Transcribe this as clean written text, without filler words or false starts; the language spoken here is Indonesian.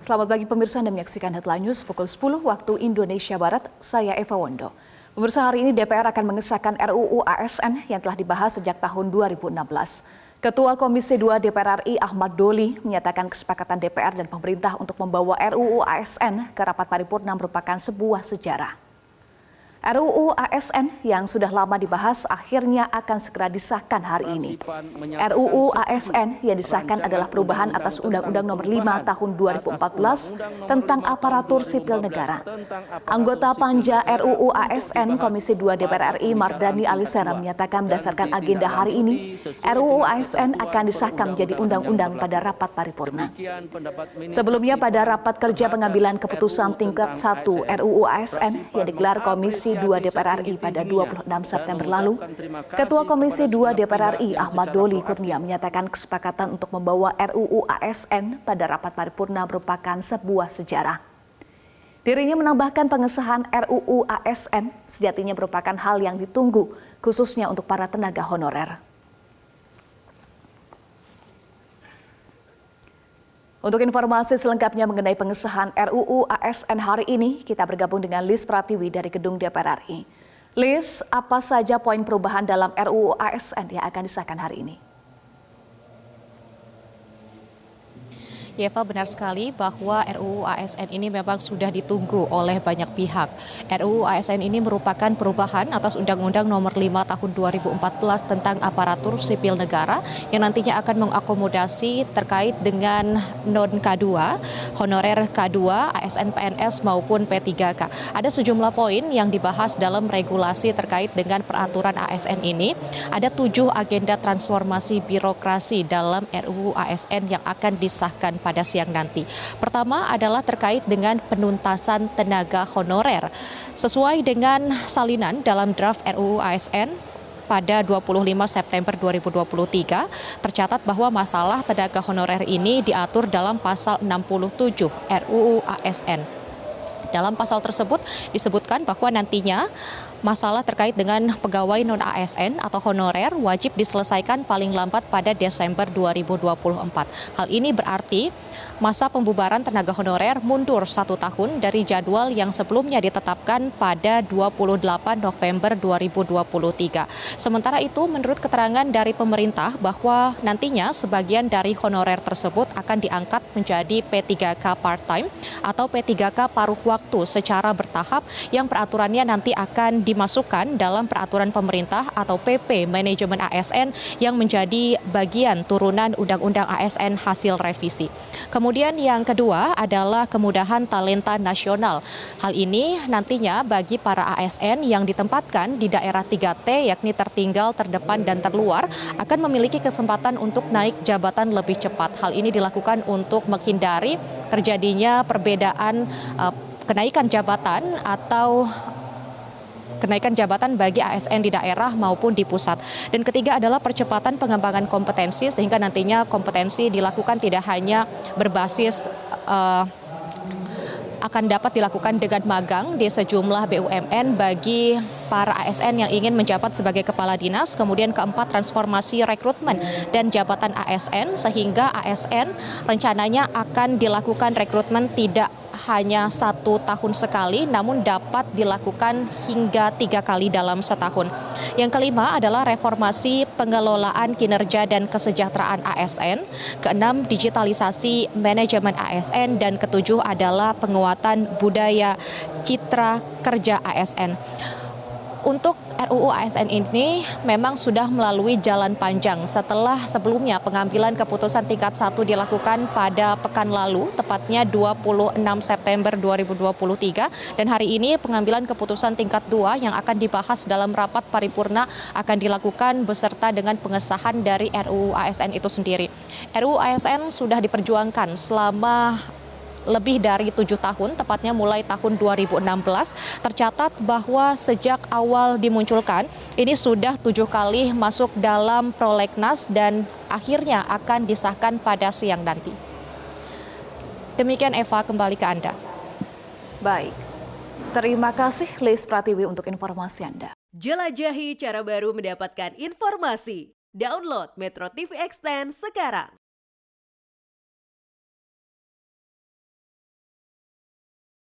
Selamat pagi pemirsa, Anda menyaksikan Headline News pukul 10 waktu Indonesia Barat. Saya Eva Wondo. Pemirsa, hari ini DPR akan mengesahkan RUU ASN yang telah dibahas sejak tahun 2016. Ketua Komisi 2 DPR RI Ahmad Doli menyatakan kesepakatan DPR dan pemerintah untuk membawa RUU ASN ke rapat paripurna merupakan sebuah sejarah. RUU ASN yang sudah lama dibahas akhirnya akan segera disahkan hari ini. RUU ASN yang disahkan adalah perubahan atas Undang-Undang Nomor 5 Tahun 2014 tentang aparatur sipil negara. Anggota Panja RUU ASN Komisi 2 DPR RI Mardani Alisera menyatakan berdasarkan agenda hari ini, RUU ASN akan disahkan menjadi undang-undang pada rapat paripurna. Sebelumnya pada rapat kerja pengambilan keputusan tingkat 1 RUU ASN yang digelar Komisi 2 DPR RI pada 26 September lalu, Ketua Komisi 2 DPR RI Ahmad Doli Kurnia menyatakan kesepakatan untuk membawa RUU ASN pada rapat paripurna merupakan sebuah sejarah. Dirinya menambahkan pengesahan RUU ASN sejatinya merupakan hal yang ditunggu, khususnya untuk para tenaga honorer. Untuk informasi selengkapnya mengenai pengesahan RUU ASN hari ini, kita bergabung dengan Liz Pratiwi dari Gedung DPR RI. Liz, apa saja poin perubahan dalam RUU ASN yang akan disahkan hari ini? Ya, Eva, benar sekali bahwa RUU ASN ini memang sudah ditunggu oleh banyak pihak. RUU ASN ini merupakan perubahan atas Undang-Undang Nomor 5 Tahun 2014 tentang aparatur sipil negara yang nantinya akan mengakomodasi terkait dengan non K2, honorer K2, ASN PNS maupun P3K. Ada sejumlah poin yang dibahas dalam regulasi terkait dengan peraturan ASN ini. Ada 7 agenda transformasi birokrasi dalam RUU ASN yang akan disahkan pada siang nanti. Pertama adalah terkait dengan penuntasan tenaga honorer. Sesuai dengan salinan dalam draft RUU ASN pada 25 September 2023, tercatat bahwa masalah tenaga honorer ini diatur dalam pasal 67 RUU ASN. Dalam pasal tersebut disebutkan bahwa nantinya masalah terkait dengan pegawai non-ASN atau honorer wajib diselesaikan paling lambat pada Desember 2024. Hal ini berarti masa pembubaran tenaga honorer mundur 1 tahun dari jadwal yang sebelumnya ditetapkan pada 28 November 2023. Sementara itu, menurut keterangan dari pemerintah bahwa nantinya sebagian dari honorer tersebut akan diangkat menjadi P3K part-time atau P3K paruh waktu secara bertahap yang peraturannya nanti akan dimasukkan dalam peraturan pemerintah atau PP Manajemen ASN yang menjadi bagian turunan Undang-Undang ASN hasil revisi. Kemudian yang kedua adalah kemudahan talenta nasional. Hal ini nantinya bagi para ASN yang ditempatkan di daerah 3T yakni tertinggal, terdepan, dan terluar akan memiliki kesempatan untuk naik jabatan lebih cepat. Hal ini dilakukan untuk menghindari terjadinya perbedaan kenaikan jabatan atau kenaikan jabatan bagi ASN di daerah maupun di pusat. Dan ketiga adalah percepatan pengembangan kompetensi sehingga nantinya kompetensi dilakukan tidak hanya berbasis akan dapat dilakukan dengan magang di sejumlah BUMN bagi para ASN yang ingin menjabat sebagai kepala dinas. Kemudian keempat, transformasi rekrutmen dan jabatan ASN sehingga ASN rencananya akan dilakukan rekrutmen tidak hanya 1 tahun sekali, namun dapat dilakukan hingga 3 kali dalam setahun. Yang kelima adalah reformasi pengelolaan kinerja dan kesejahteraan ASN. Keenam, digitalisasi manajemen ASN. Dan ketujuh adalah penguatan budaya citra kerja ASN. Untuk RUU ASN ini memang sudah melalui jalan panjang setelah sebelumnya pengambilan keputusan tingkat 1 dilakukan pada pekan lalu, tepatnya 26 September 2023. Dan hari ini pengambilan keputusan tingkat 2 yang akan dibahas dalam rapat paripurna akan dilakukan beserta dengan pengesahan dari RUU ASN itu sendiri. RUU ASN sudah diperjuangkan selama lebih dari 7 tahun, tepatnya mulai tahun 2016. Tercatat bahwa sejak awal dimunculkan, ini sudah 7 kali masuk dalam prolegnas dan akhirnya akan disahkan pada siang nanti. Demikian Eva, kembali ke Anda. Baik, terima kasih Liz Pratiwi untuk informasi Anda. Jelajahi cara baru mendapatkan informasi. Download Metro TV Extend sekarang.